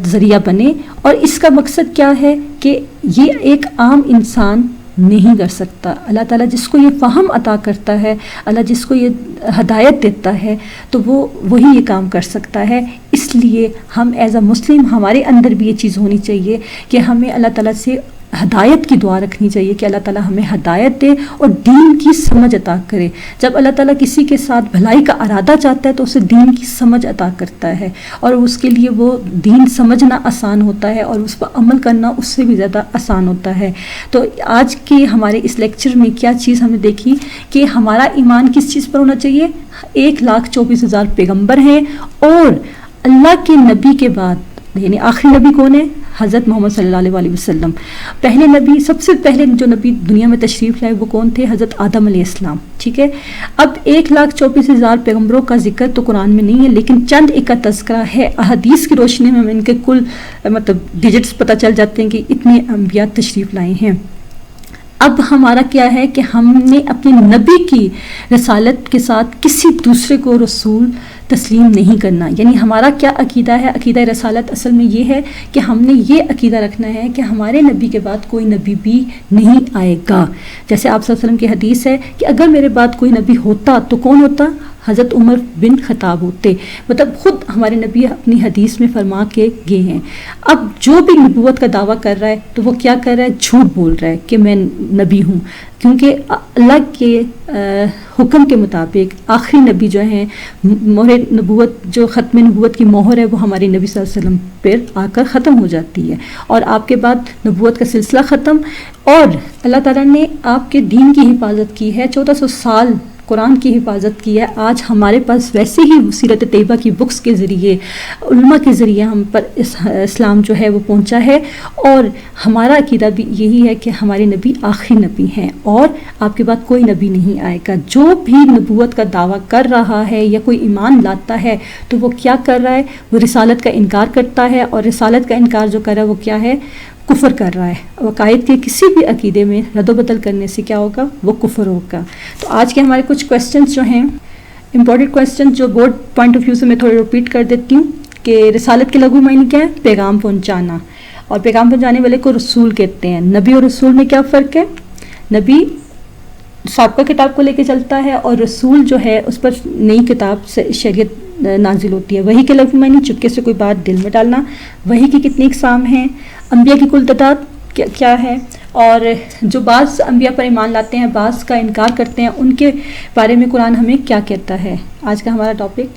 Speaker 1: ذریعہ بنے۔ اور اس کا مقصد کیا ہے کہ یہ ایک عام انسان نہیں کر سکتا۔ اللہ تعالیٰ جس کو یہ فہم عطا کرتا ہے، اللہ جس کو یہ ہدایت دیتا ہے، تو وہ وہی یہ کام کر سکتا ہے۔ اس لیے ہم ایز اے مسلم ہمارے اندر بھی یہ چیز ہونی چاہیے کہ ہمیں اللہ تعالیٰ سے ہدایت کی دعا رکھنی چاہیے کہ اللہ تعالیٰ ہمیں ہدایت دے اور دین کی سمجھ عطا کرے. جب اللہ تعالیٰ کسی کے ساتھ بھلائی کا ارادہ چاہتا ہے تو اسے دین کی سمجھ عطا کرتا ہے اور اس کے لیے وہ دین سمجھنا آسان ہوتا ہے اور اس پر عمل کرنا اس سے بھی زیادہ آسان ہوتا ہے. تو آج کے ہمارے اس لیکچر میں کیا چیز ہم نے دیکھی کہ ہمارا ایمان کس چیز پر ہونا چاہیے. 1,24,000 پیغمبر ہیں اور اللہ کے نبی کے بعد یعنی آخری نبی کون ہے؟ حضرت محمد صلی اللہ علیہ وسلم. پہلے نبی، سب سے پہلے جو نبی دنیا میں تشریف لائے وہ کون تھے؟ حضرت آدم علیہ السلام. ٹھیک ہے. اب 1,24,000 پیغمبروں کا ذکر تو قرآن میں نہیں ہے لیکن چند ایک کا تذکرہ ہے. احادیث کی روشنی میں ہمیں ان کے کل ڈیجٹس پتہ چل جاتے ہیں کہ اتنے انبیاء تشریف لائے ہیں. اب ہمارا کیا ہے کہ ہم نے اپنے نبی کی رسالت کے ساتھ کسی دوسرے کو رسول تسلیم نہیں کرنا. یعنی ہمارا کیا عقیدہ ہے؟ عقیدہ رسالت اصل میں یہ ہے کہ ہم نے یہ عقیدہ رکھنا ہے کہ ہمارے نبی کے بعد کوئی نبی بھی نہیں آئے گا. جیسے آپ صلی اللہ علیہ وسلم کی حدیث ہے کہ اگر میرے بعد کوئی نبی ہوتا تو کون ہوتا؟ حضرت عمر بن خطاب ہوتے. مطلب خود ہمارے نبی اپنی حدیث میں فرما کے گئے ہیں. اب جو بھی نبوت کا دعویٰ کر رہا ہے تو وہ کیا کر رہا ہے؟ جھوٹ بول رہا ہے کہ میں نبی ہوں، کیونکہ اللہ کے حکم کے مطابق آخری نبی جو ہیں مہر نبوت، جو ختم نبوت کی مہر ہے وہ ہمارے نبی صلی اللہ علیہ وسلم پر آ کر ختم ہو جاتی ہے اور آپ کے بعد نبوت کا سلسلہ ختم. اور اللہ تعالیٰ نے آپ کے دین کی حفاظت کی ہے، 1400 سال قرآن کی حفاظت کی ہے. آج ہمارے پاس ویسے ہی سیرت طیبہ کی بکس کے ذریعے، علماء کے ذریعے ہم پر اسلام جو ہے وہ پہنچا ہے. اور ہمارا عقیدہ بھی یہی ہے کہ ہمارے نبی آخری نبی ہیں اور آپ کے بعد کوئی نبی نہیں آئے گا. جو بھی نبوت کا دعویٰ کر رہا ہے یا کوئی ایمان لاتا ہے تو وہ کیا کر رہا ہے؟ وہ رسالت کا انکار کرتا ہے اور رسالت کا انکار جو کر رہا ہے وہ کیا ہے؟ کفر کر رہا ہے. عقائد کے کسی بھی عقیدے میں رد و بدل کرنے سے کیا ہوگا؟ وہ کفر ہوگا. تو آج کے ہمارے کچھ کویسچنز جو ہیں امپورٹنٹ کویسچن جو بورڈ پوائنٹ آف ویو سے میں تھوڑے ریپیٹ کر دیتی ہوں کہ رسالت کے لغو معنی کیا ہے؟ پیغام پہنچانا. اور پیغام پہنچانے والے کو رسول کہتے ہیں. نبی اور رسول میں کیا فرق ہے؟ نبی سابقہ کتاب کو لے کے چلتا ہے اور رسول جو ہے اس پر نئی کتاب سے شریعت نازل ہوتی ہے. وحی کے لفظ معنی چپکے سے کوئی بات دل میں ڈالنا. وحی کی کتنی اقسام ہیں؟ انبیاء کی کل تعداد کیا ہے؟ اور جو بعض انبیاء پر ایمان لاتے ہیں، بعض کا انکار کرتے ہیں، ان کے بارے میں قرآن ہمیں کیا کہتا ہے؟ آج کا ہمارا ٹاپک